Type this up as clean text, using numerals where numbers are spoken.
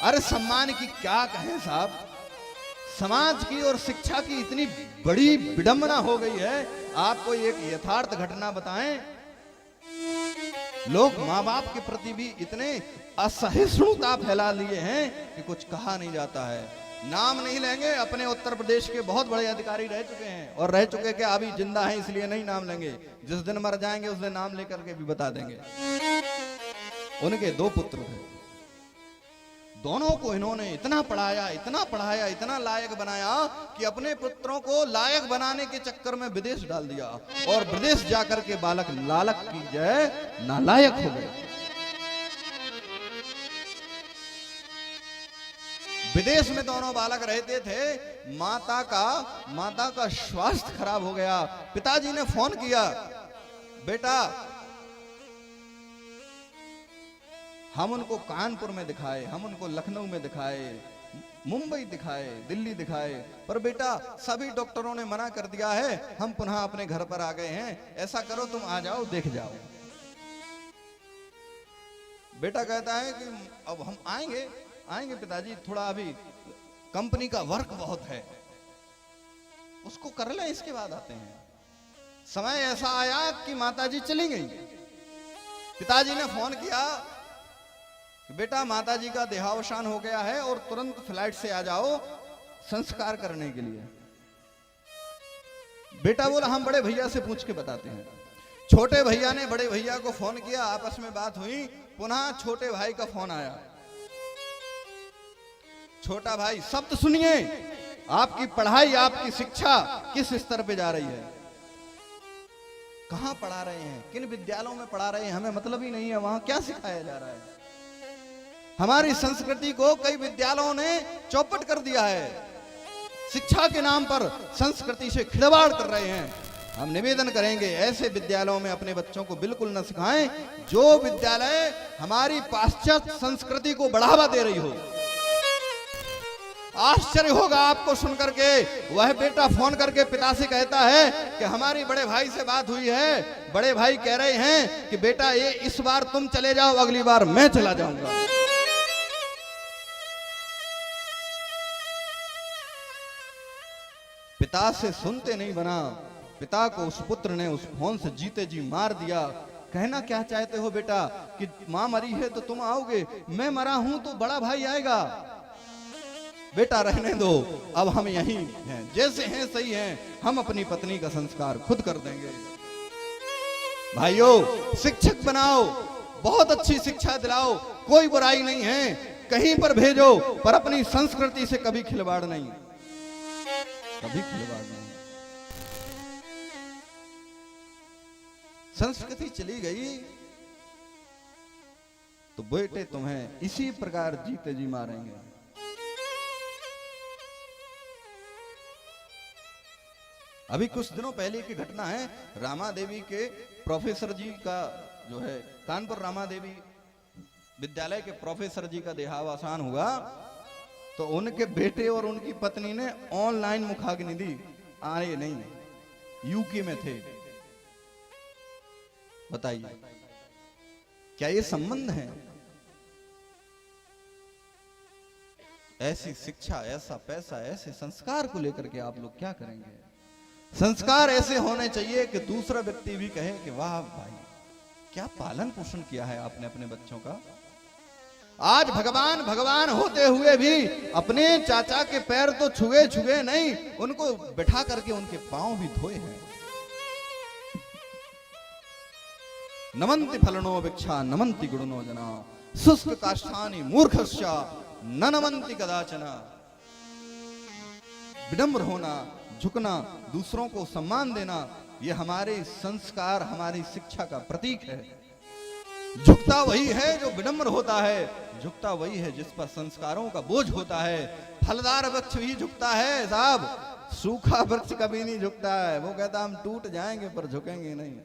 अरे सम्मान की क्या कहें साहब, समाज की और शिक्षा की इतनी बड़ी विडंबना हो गई है। आपको एक यथार्थ घटना बताएं, लोग माँ बाप के प्रति भी इतने असहिष्णुता फैला लिए हैं कि कुछ कहा नहीं जाता है। नाम नहीं लेंगे, अपने उत्तर प्रदेश के बहुत बड़े अधिकारी रह चुके हैं और रह चुके कि अभी जिंदा हैं इसलिए नहीं नाम लेंगे, जिस दिन मर जाएंगे उस दिन नाम लेकर के भी बता देंगे। उनके 2 पुत्र थे, दोनों को इन्होंने इतना पढ़ाया, इतना लायक बनाया कि अपने पुत्रों को लायक बनाने के चक्कर में विदेश डाल दिया और विदेश जाकर के बालक लालक की जय नालायक हो गए। विदेश में दोनों बालक रहते थे, माता का स्वास्थ्य खराब हो गया। पिताजी ने फोन किया, बेटा हम उनको कानपुर में दिखाए, हम उनको लखनऊ में दिखाए, मुंबई दिखाए, दिल्ली दिखाए, पर बेटा सभी डॉक्टरों ने मना कर दिया है, हम पुनः अपने घर पर आ गए हैं, ऐसा करो तुम आ जाओ देख जाओ। बेटा कहता है कि अब हम आएंगे पिताजी, थोड़ा अभी कंपनी का वर्क बहुत है, उसको कर लें, इसके बाद आते हैं। समय ऐसा आया कि माताजी चली गई। पिताजी ने फोन किया, बेटा माताजी का देहावसान हो गया है और तुरंत फ्लाइट से आ जाओ संस्कार करने के लिए। बेटा बोला हम बड़े भैया से पूछ के बताते हैं। छोटे भैया ने बड़े भैया को फोन किया, आपस में बात हुई, पुनः छोटे भाई का फोन आया। छोटा भाई शब्द सुनिए, आपकी पढ़ाई, आपकी शिक्षा किस स्तर पे जा रही है, कहां पढ़ा रहे हैं, किन विद्यालयों में पढ़ा रहे हैं, हमें मतलब ही नहीं है वहां क्या सिखाया जा रहा है। हमारी संस्कृति को कई विद्यालयों ने चौपट कर दिया है, शिक्षा के नाम पर संस्कृति से खिलवाड़ कर रहे हैं। हम निवेदन करेंगे ऐसे विद्यालयों में अपने बच्चों को बिल्कुल न सिखाएं जो विद्यालय हमारी पाश्चात्य संस्कृति को बढ़ावा दे रही हो। आश्चर्य होगा आपको सुनकर के, वह बेटा फोन करके पिता से कहता है कि हमारी बड़े भाई से बात हुई है, बड़े भाई कह रहे हैं कि बेटा ये इस बार तुम चले जाओ, अगली बार मैं चला जाऊंगा। पिता से सुनते नहीं बना, पिता को उस पुत्र ने उस फोन से जीते जी मार दिया। कहना क्या चाहते हो बेटा कि मां मरी है तो तुम आओगे, मैं मरा हूं तो बड़ा भाई आएगा। बेटा रहने दो, अब हम यहीं हैं, जैसे हैं सही हैं, हम अपनी पत्नी का संस्कार खुद कर देंगे। भाइयों शिक्षक बनाओ, बहुत अच्छी शिक्षा दिलाओ, कोई बुराई नहीं है, कहीं पर भेजो, पर अपनी संस्कृति से कभी खिलवाड़ नहीं, कभी खिलवाड़ नहीं। संस्कृति चली गई तो बेटे तुम्हें इसी प्रकार जीते जी मारेंगे। अभी कुछ दिनों पहले की घटना है, रामा देवी के प्रोफेसर जी का जो है, कानपुर रामा देवी विद्यालय के प्रोफेसर जी का देहावसान हुआ, तो उनके बेटे और उनकी पत्नी ने ऑनलाइन मुखाग्नि दी। आए नहीं, यूके में थे। बताइए क्या ये संबंध है? ऐसी शिक्षा, ऐसा पैसा, ऐसे संस्कार को लेकर के आप लोग क्या करेंगे? संस्कार ऐसे होने चाहिए कि दूसरा व्यक्ति भी कहे कि वाह भाई क्या पालन पोषण किया है आपने अपने बच्चों का। आज भगवान भगवान होते हुए भी अपने चाचा के पैर तो छुए नहीं, उनको बिठा करके उनके पांव भी धोए हैं। नमन्ति फलनो वृक्षा नमन्ति गुणनो जना, शुष्क काष्ठानि मूर्खस्य न नमन्ति कदाचना। विनम्र होना, झुकना, दूसरों को सम्मान देना, यह हमारे संस्कार, हमारी शिक्षा का प्रतीक है। झुकता वही है जो विनम्र होता है, झुकता वही है जिस पर संस्कारों का बोझ होता है। फलदार वृक्ष भी झुकता है साहब, सूखा वृक्ष कभी नहीं झुकता है, वो कहता हम टूट जाएंगे पर झुकेंगे नहीं।